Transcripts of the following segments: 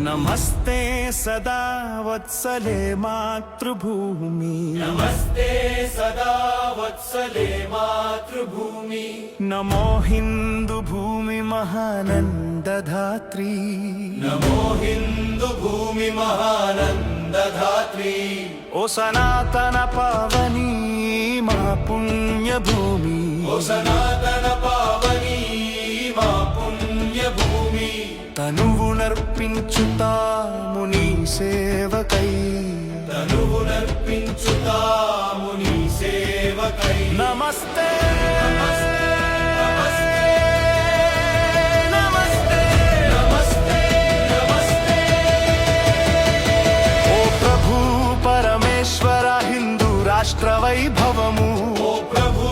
नमस्ते सदा वत्सले मातृभूमि, नमस्ते सदा वत्सले मातृभूमि। नमो हिंदू भूमि महानंदधात्री, नमो हिंदू भूमि महानंदधात्री। ओ सनातन पावनी मा पुण्य भूमि, ओ सनातन पावनी मा पुण्य भूमि। तनुवुनर्पिंचुता मुनि सेवकै, तनुवुनर्पिंचुता मुनि सेवकै। नमस्ते नमस्ते नमस्ते नमस्ते नमस्ते। ओ प्रभु परमेश्वर हिंदू राष्ट्र वैभवमु, ओ प्रभु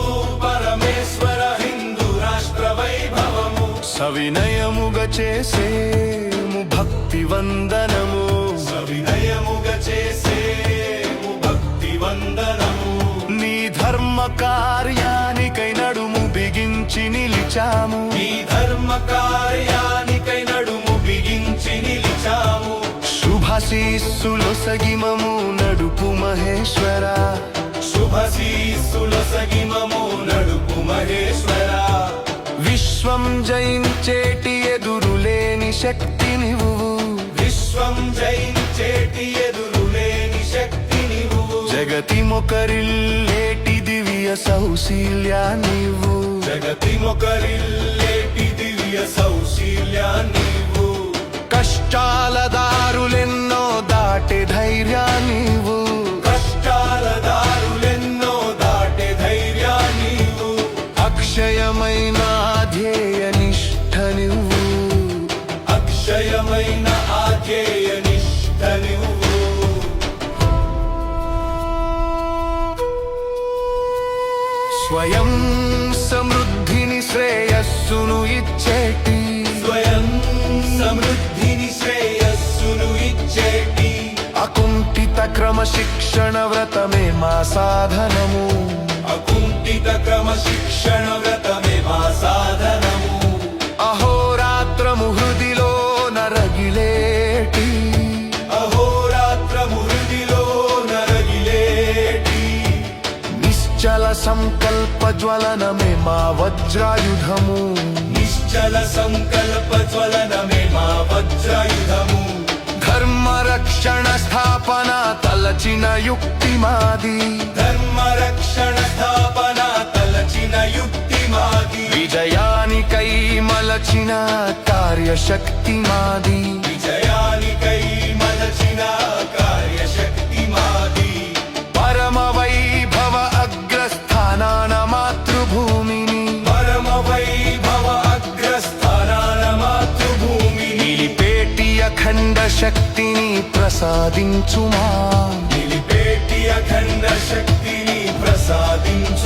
परमेश्वर हिंदू राष्ट्र वैभवमु। సవినయముగ చేసేము భక్తి వందనము, సవినయముగ చేసేము భక్తి వందనము। నీ ధర్మ కార్యానికై నడుము బిగించి నిలిచాము, నీ ధర్మ కార్యానికై నడుము బిగించి నిలిచాము। శుభాశీస్సులొసగి మము నడుపు మహేశ్వర, శుభాశీస్సులొసగి మము నడుపు మహేశ్వర। విశ్వం జయించేటి ఎదురులేని శక్తి నీవు, విశ్వం జయించేటి ఎదురులేని శక్తి నీవు। జగతి మొకరిల్లేటి దివ్య సౌశీల్యా నీవు, జగతి మొకరిల్లేటి దివ్య సౌశీల్యా నీవు। కష్టాల దారులెన్నో దాటే ధైర్యా నీవు, కష్టాల దారులెన్నో దాటే ధైర్యా నీవు। అక్షయమైన ధ్యేయ నిష్ఠ నువ్వు, అక్షయమైన ఆధ్యేయ నిష్ఠ నువ్వు। స్వయం సమృద్ధిని శ్రేయస్సును ఇచ్చేటి, స్వయం సమృద్ధిని శ్రేయస్సును ఇచ్చేటి అకుంఠిత క్రమశిక్షణ వ్రతమే మా సాధనము, అకుంఠిత క్రమశిక్షణ వ్రతమే మా సాధనము। అహోరాత్రము హృదిలో నరగిలేటి, అహోరాత్రము హృదిలో నరగిలేటి నిశ్చల సంకల్ప జ్వలనమే మా వజ్రాయుధము, నిశ్చల సంకల్ప జ్వలనమే మా వజ్రాయుధము। ధర్మ రక్షణ స్థాపన తలచిన యుక్తి మాది, ధర్మ రక్షణ స్థాపన తలచిన యుక్తి మాది। విజయానికై మలచిన కార్యశక్తి మాది, విజయానికై మలచిన కార్యశక్తి మాది। పరమ వైభవ అగ్రస్థానాన మాతృభూమిని, పరమ వైభవ అగ్రస్థానాన మాతృభూమిని నిలిపేటి అఖండ శక్తిని ప్రసాదించుమా, నిలిపేటి అఖండ శక్తిని ప్రసాదించు।